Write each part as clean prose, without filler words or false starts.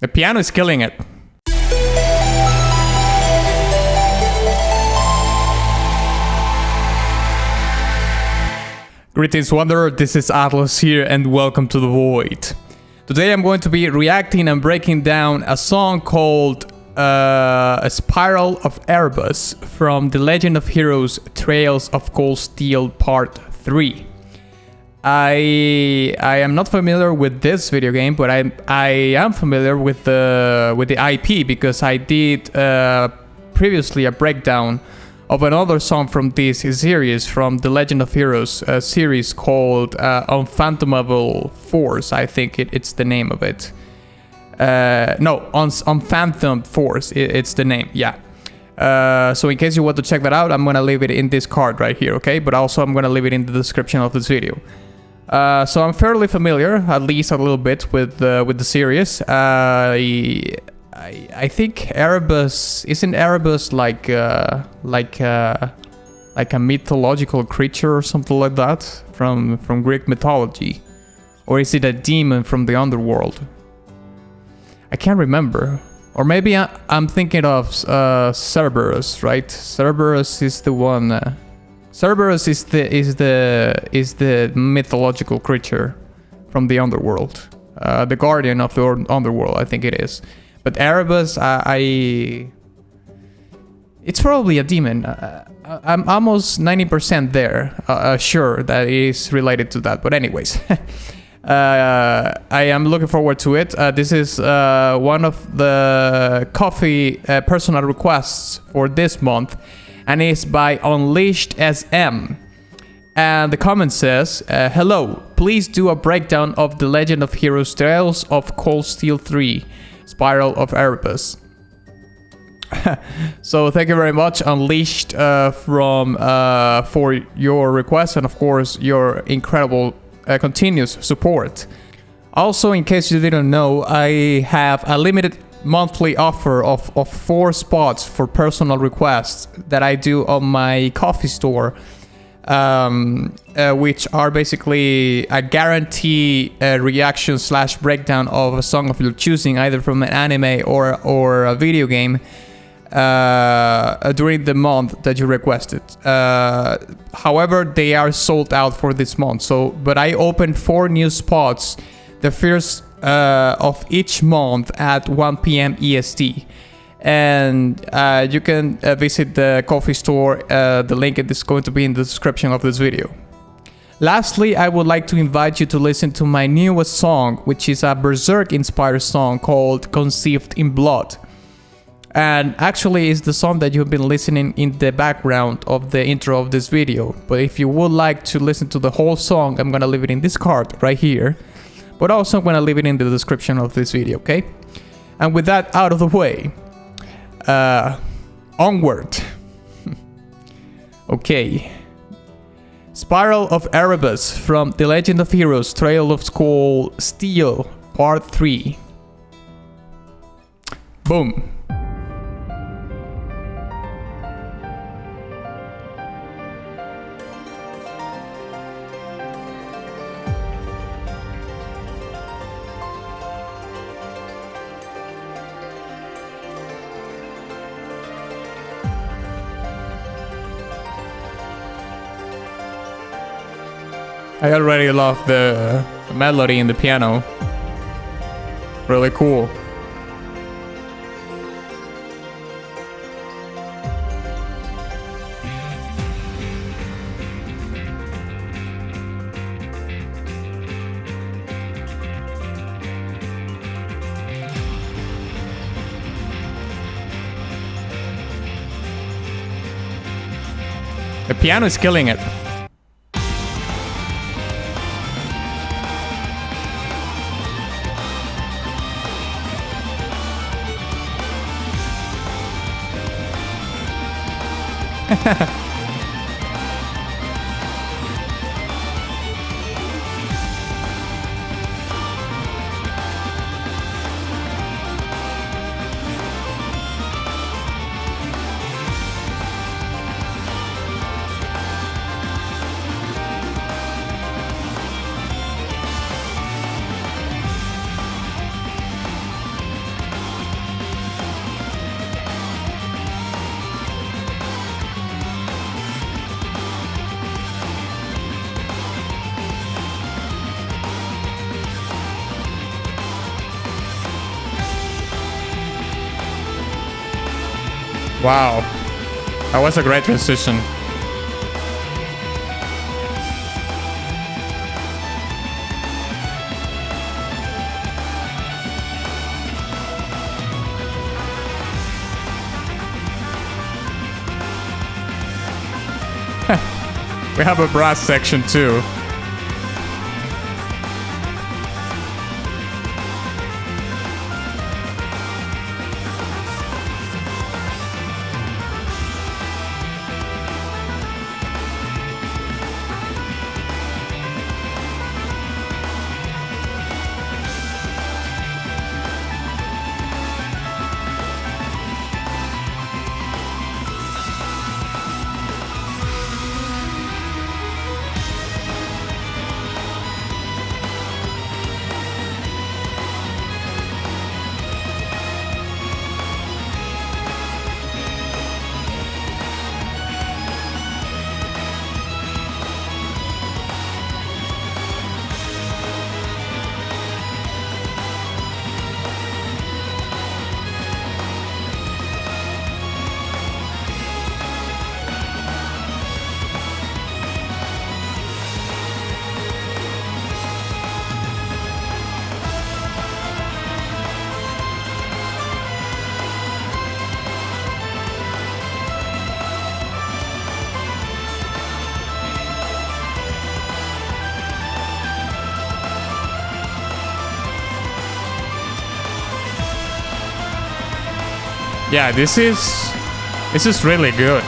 The piano is killing it. Greetings, Wanderer. This is Atlas here, and welcome to The Void. Today I'm going to be reacting and breaking down a song called A Spiral of Erebos from The Legend of Heroes Trails of Cold Steel Part 3. I am not familiar with this video game, but I am familiar with the IP because I did previously a breakdown of another song from this series, from the Legend of Heroes series called Unfathomable Force. I think it's the name of it. Unfathomed Force. It's the name. Yeah. So in case you want to check that out, I'm gonna leave it in this card right here, okay? But also I'm gonna leave it in the description of this video. So I'm fairly familiar, at least a little bit, with the series. I think Erebos, isn't Erebos like a mythological creature or something like that from Greek mythology, or is it a demon from the underworld? I can't remember. Or maybe I'm thinking of Cerberus, right? Cerberus is the one. Cerberus is the mythological creature from the underworld, the guardian of the underworld. I think it is. But Erebos, it's probably a demon. I'm almost 90% there, sure that it is related to that. But anyways, I am looking forward to it. This is one of the coffee personal requests for this month, and it's by Unleashed SM. And the comment says, hello, please do a breakdown of The Legend of Heroes Trails of Cold Steel 3, Spiral of Erebos. So thank you very much, Unleashed, for your request, and of course your incredible continuous support. Also, in case you didn't know, I have a limited monthly offer of 4 spots for personal requests that I do on my coffee store, which are basically a guarantee reaction / breakdown of a song of your choosing, either from an anime or a video game, during the month that you requested. However, they are sold out for this month. But I opened 4 new spots, the first of each month at 1 p.m. EST. And you can visit the coffee store. The link is going to be in the description of this video. Lastly, I would like to invite you to listen to my newest song, which is a BERSERK inspired song called Conceived in Blood. And actually it's the song that you've been listening in the background of the intro of this video. But if you would like to listen to the whole song, I'm gonna leave it in this card right here. But also I'm gonna leave it in the description of this video, okay? And with that out of the way, onward. Okay. Spiral of Erebos from The Legend of Heroes Trail of Cold Steel Part 3. Boom. I already love the melody in the piano. Really cool. The piano is killing it. Wow. That was a great transition. We have a brass section too. Yeah, this is really good.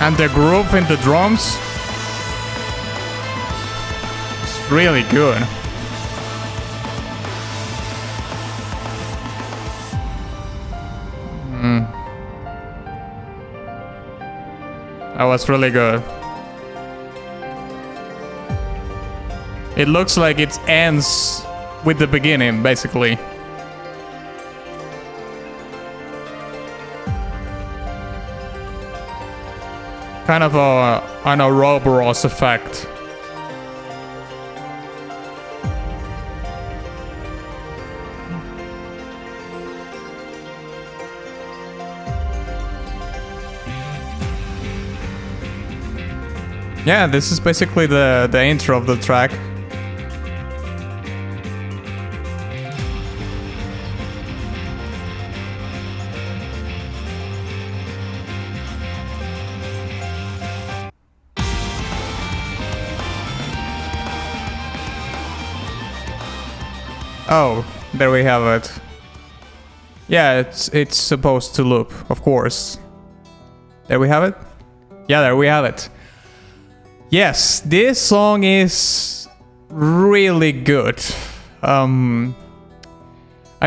And the groove in the drums is really good. That was really good. It looks like it ends with the beginning, basically. Kind of an Erebos effect. Yeah, this is basically the intro of the track. Oh, there we have it. Yeah, it's supposed to loop, of course. There we have it? Yeah, there we have it. Yes, this song is really good. I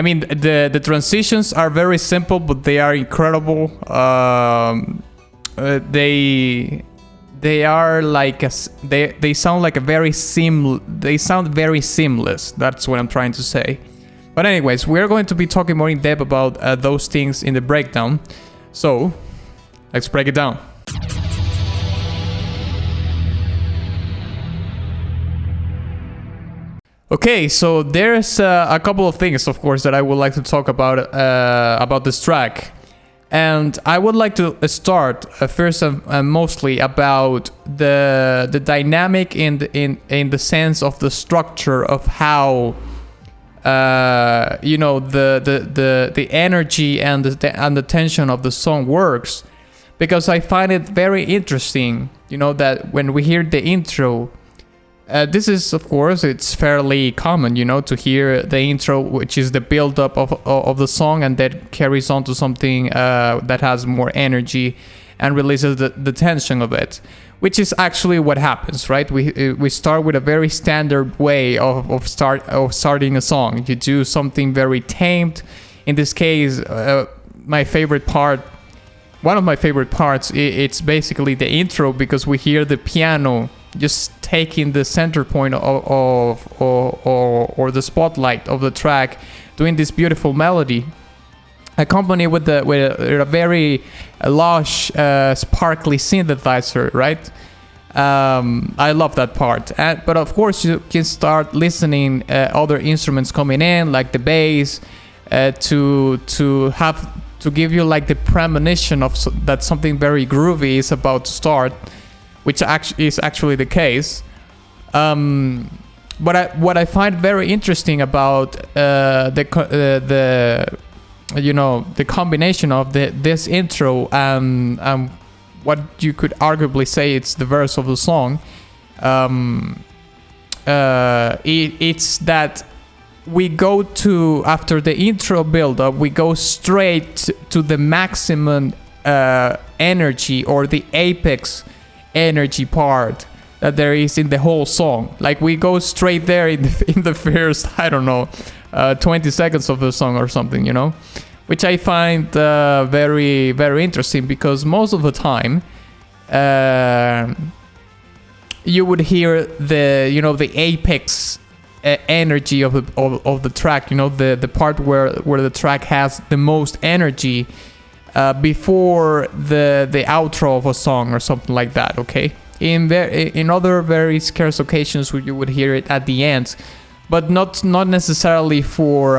mean, the transitions are very simple, but they are incredible. They are like they sound like a very they sound very seamless. That's what I'm trying to say. But anyways, we're going to be talking more in depth about those things in the breakdown. So let's break it down. Okay, so there's a couple of things, of course, that I would like to talk about this track. And I would like to start first and mostly about the dynamic in the sense of the structure of how you know the energy and the tension of the song works, because I find it very interesting, you know, that when we hear the intro. This is, of course, it's fairly common, you know, to hear the intro, which is the build-up of the song, and that carries on to something that has more energy and releases the tension of it, which is actually what happens, right? We start with a very standard way of starting a song. You do something very tamed. In this case, my favorite part. One of my favorite parts, it's basically the intro, because we hear the piano just taking the center point or the spotlight of the track, doing this beautiful melody, accompanied with a very lush, sparkly synthesizer, right? I love that part. But of course, you can start listening other instruments coming in, like the bass, to give you like the premonition of that something very groovy is about to start, which is actually the case. But what I find very interesting about the combination of this intro and what you could arguably say it's the verse of the song, it's that we go to, after the intro build-up, we go straight to the maximum energy, or the apex energy part that there is in the whole song. Like, we go straight there in the first, I don't know, 20 seconds of the song or something, which I find very, very interesting, because most of the time you would hear the apex energy of the track, the part where the track has the most energy before the outro of a song or something like that. Okay, in other very scarce occasions where you would hear it at the end, but not necessarily for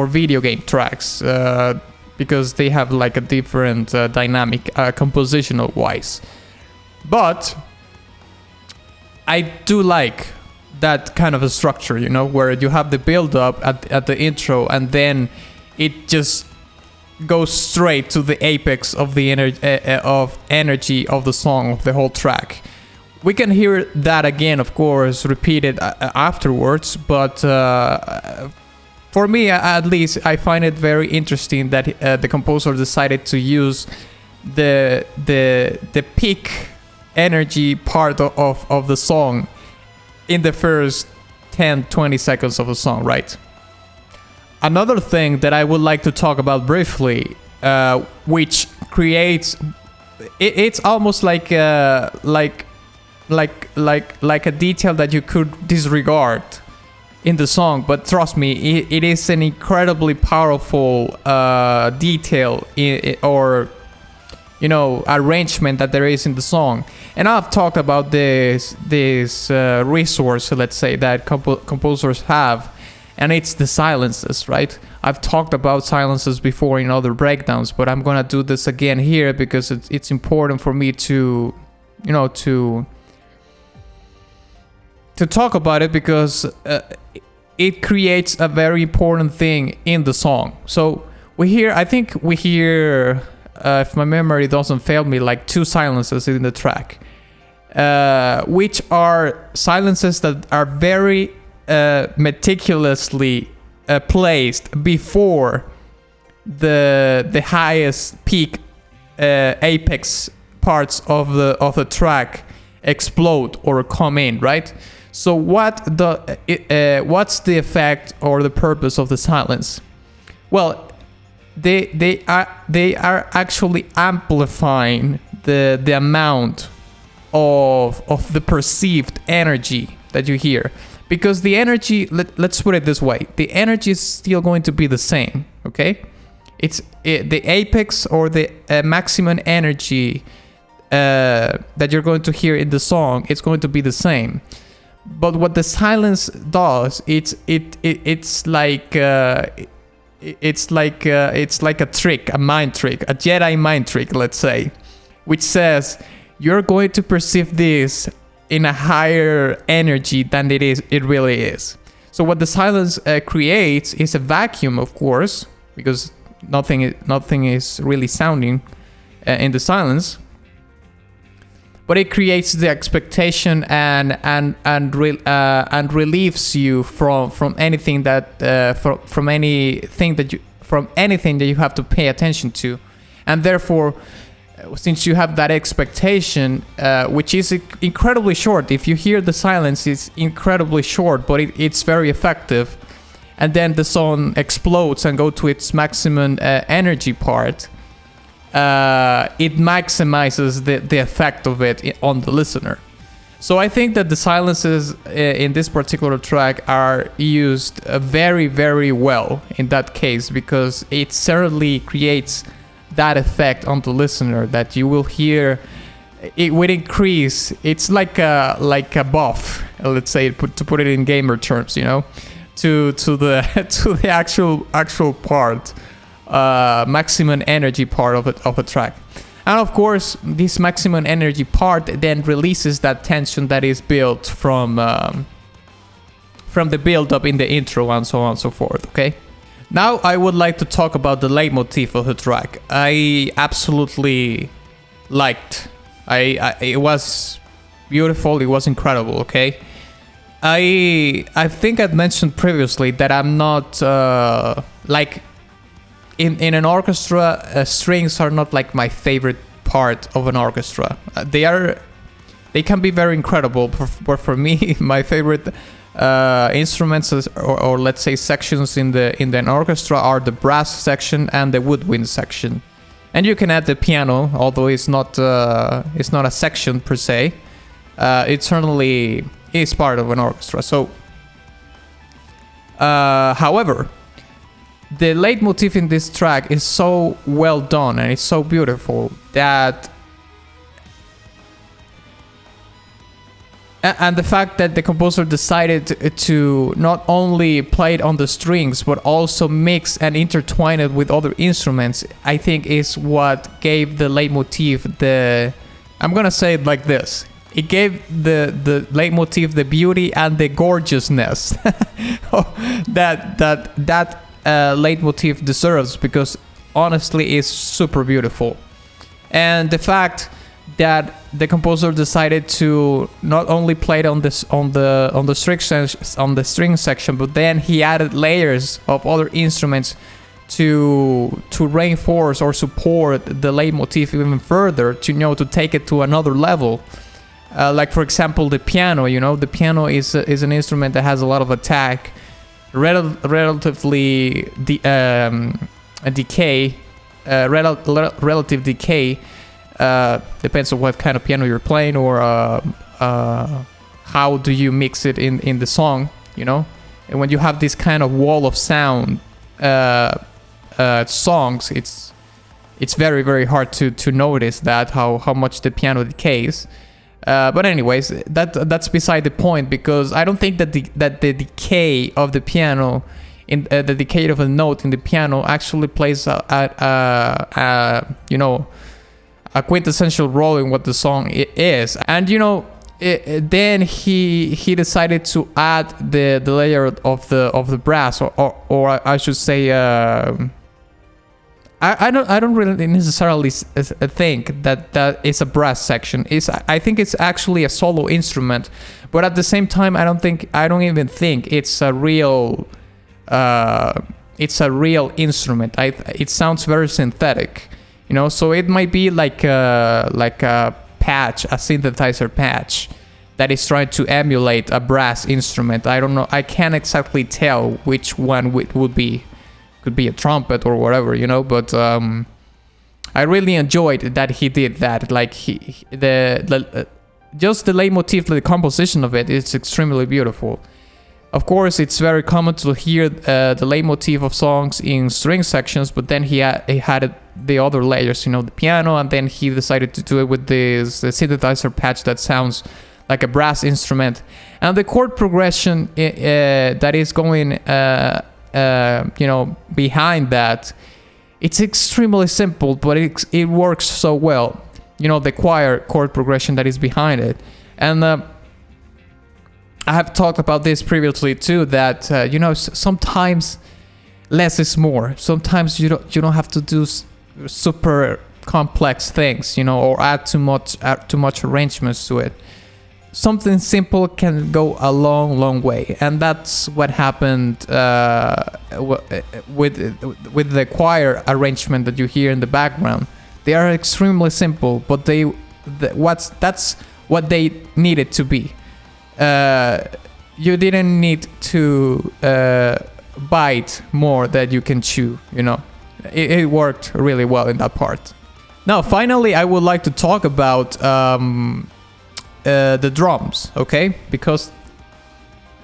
video game tracks, because they have like a different dynamic compositional wise. But I do like that kind of a structure, where you have the build up at the intro, and then it just goes straight to the apex of the energy of the song, of the whole track. We can hear that again, of course, repeated afterwards, but for me, at least, I find it very interesting that the composer decided to use the peak energy part of the song in the first 10-20 seconds of the song, right? Another thing that I would like to talk about briefly, which creates, it's almost like a detail that you could disregard in the song, but trust me, it is an incredibly powerful detail or arrangement that there is in the song. And I've talked about this resource, let's say, that composers have, and it's the silences, right? I've talked about silences before in other breakdowns, but I'm gonna do this again here because it's important for me to talk about it, because it creates a very important thing in the song. So I think we hear, if my memory doesn't fail me, like 2 silences in the track, which are silences that are very meticulously placed before the highest peak apex parts of the track explode or come in, right? So what's the effect or the purpose of the silence? Well, they are actually amplifying the amount of the perceived energy that you hear, because the energy, let's put it this way, the energy is still going to be the same. Okay, it's the apex or the maximum energy that you're going to hear in the song, it's going to be the same. But what the silence does, it's like a trick, a mind trick, a Jedi mind trick, let's say, which says you're going to perceive this in a higher energy than it really is. So what the silence creates is a vacuum, of course, because nothing is really sounding in the silence. But it creates the expectation and relieves you from anything that from anything that you have to pay attention to, and therefore, since you have that expectation, which is incredibly short. If you hear the silence, it's incredibly short, but it's very effective. And then the song explodes and go to its maximum energy part. It maximizes the effect of it on the listener. So I think that the silences in this particular track are used very, very well in that case, because it certainly creates that effect on the listener, that you will hear it would increase. It's like a buff, let's say, to put it in gamer terms, you know, to the to the actual part, maximum energy part of a track. And of course, this maximum energy part then releases that tension that is built from the build-up in the intro and so on and so forth, okay? Now I would like to talk about the leitmotif of the track. I absolutely liked. It was beautiful, it was incredible, okay? I think I'd mentioned previously that I'm not, like, in an orchestra, strings are not like my favorite part of an orchestra. They can be very incredible, but for me, my favorite instruments or let's say sections in an orchestra are the brass section and the woodwind section. And you can add the piano, although it's not a section per se. It certainly is part of an orchestra. So, however, the leitmotif in this track is so well done and it's so beautiful that, and the fact that the composer decided to not only play it on the strings but also mix and intertwine it with other instruments, I think is what gave the leitmotif the, I'm gonna say it like this, it gave the leitmotif the beauty and the gorgeousness that leitmotif deserves, because honestly it's super beautiful. And the fact that the composer decided to not only play it on the string section, but then he added layers of other instruments to reinforce or support the leitmotif even further, to take it to another level. Like for example, the piano. The piano is an instrument that has a lot of attack, relatively relative decay. Depends on what kind of piano you're playing, or how do you mix it in the song, and when you have this kind of wall of sound songs, it's very, very hard to notice that how much the piano decays. But anyways, that's beside the point, because I don't think that the decay of the piano, in the decay of a note in the piano, actually plays a quintessential role in what the song is. And then he decided to add the layer of the brass, or I should say, I don't really necessarily think that it's a brass section. I think it's actually a solo instrument, but at the same time, I don't even think it's a real instrument. It sounds very synthetic, so it might be like a patch, a synthesizer patch that is trying to emulate a brass instrument. I don't know. I can't exactly tell which one would be. Could be a trumpet or whatever, but I really enjoyed that he did that. Like just the leitmotif, the composition of it is extremely beautiful. Of course, it's very common to hear the leitmotif of songs in string sections, but then he had the other layers, the piano, and then he decided to do it with the synthesizer patch that sounds like a brass instrument. And the chord progression that is going behind that, it's extremely simple, but it works so well. The choir chord progression that is behind it. And I have talked about this previously too, that sometimes less is more. Sometimes you don't have to do super complex things, or add too much arrangements to it. Something simple can go a long way, and that's what happened with the choir arrangement that you hear in the background. They are extremely simple, but that's what they needed to be. You didn't need to bite more than you can chew. It worked really well in that part. Now, finally, I would like to talk about the drums, okay? Because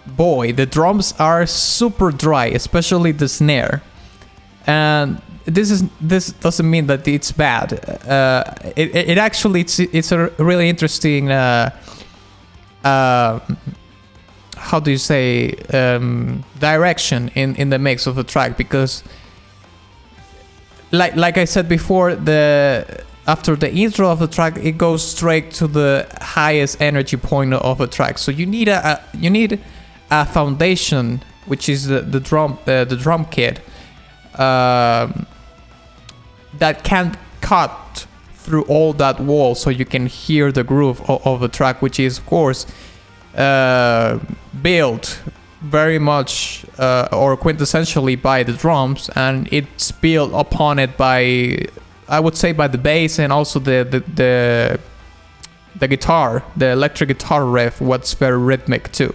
boy, the drums are super dry, especially the snare. And this doesn't mean that it's bad. It actually it's a really interesting how do you say direction in the mix of the track, because like I said before, after the intro of the track, it goes straight to the highest energy point of the track. So you need a foundation, which is the drum kit, that can cut through all that wall, so you can hear the groove of the track, which is of course built very much or quintessentially by the drums, and it's built upon it by, I would say, by the bass and also the guitar, the electric guitar riff, what's very rhythmic too.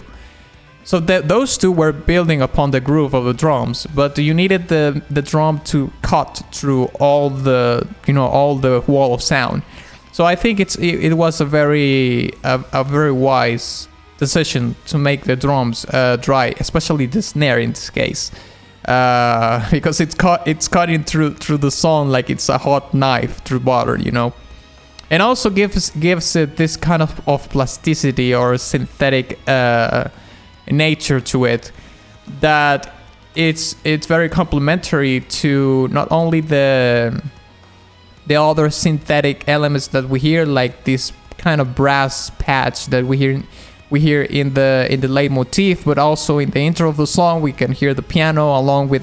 So those two were building upon the groove of the drums, but you needed the drum to cut through all the wall of sound. So I think it was a very wise decision to make the drums dry, especially the snare in this case, because it's cutting through the song like it's a hot knife through butter, and also gives it this kind of plasticity or synthetic nature to it, that it's very complementary to not only the other synthetic elements that we hear, like this kind of brass patch that we hear in the leitmotif, but also in the intro of the song we can hear the piano along with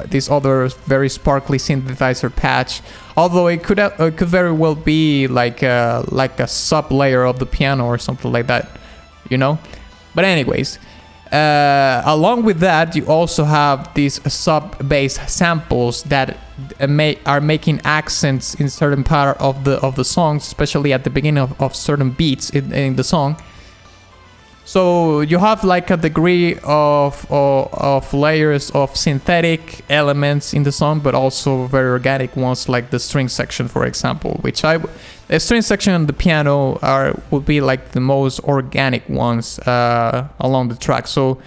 this other very sparkly synthesizer patch. Although it could very well be like a sub layer of the piano or something like that, But anyways, along with that, you also have these sub-bass samples that are making accents in certain part of the songs, especially at the beginning of certain beats in the song. So you have like a degree of layers of synthetic elements in the song, but also very organic ones, like the string section, for example, the string section and the piano would be like the most organic ones along the track. So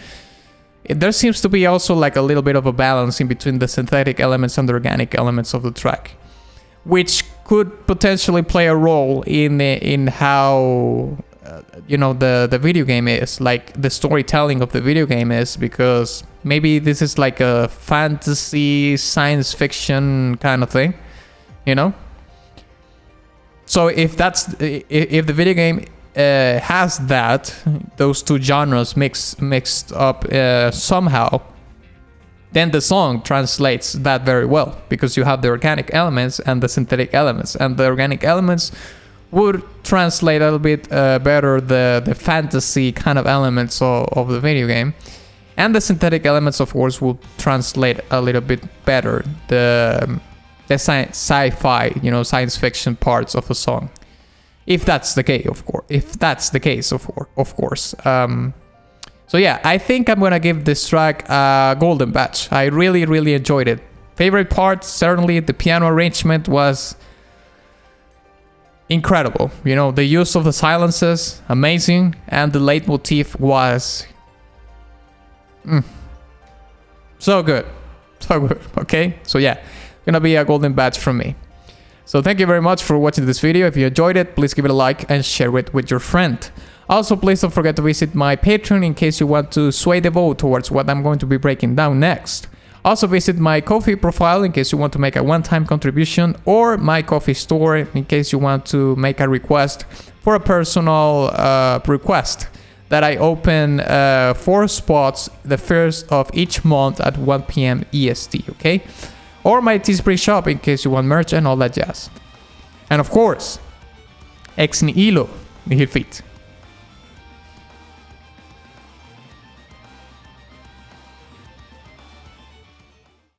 there seems to be also like a little bit of a balance in between the synthetic elements and the organic elements of the track, which could potentially play a role in how the video game is, like the storytelling of the video game is, because maybe this is like a fantasy science fiction kind of thing, So if the video game has those two genres mixed up somehow, then the song translates that very well, because you have the organic elements and the synthetic elements, and the organic elements would translate a little bit better the fantasy kind of elements of the video game, and the synthetic elements, of course, will translate a little bit better the sci-fi, science fiction parts of a song, if that's the case, of course. So yeah, I think I'm gonna give this track a golden badge. I really, really enjoyed it. Favorite part, certainly the piano arrangement was incredible. The use of the silences, amazing, and the leitmotif was so good. Okay, so yeah, gonna be a golden badge from me. So thank you very much for watching this video. If you enjoyed it, please give it a like and share it with your friend. Also, please don't forget to visit my Patreon in case you want to sway the vote towards what I'm going to be breaking down next. Also, visit my Ko-fi profile in case you want to make a one-time contribution, or my Ko-fi store in case you want to make a request for a personal request that I open 4 spots the first of each month at 1 p.m. EST, okay? Or my Teespring shop in case you want merch and all that jazz. And of course, ex nihilo nihil fit.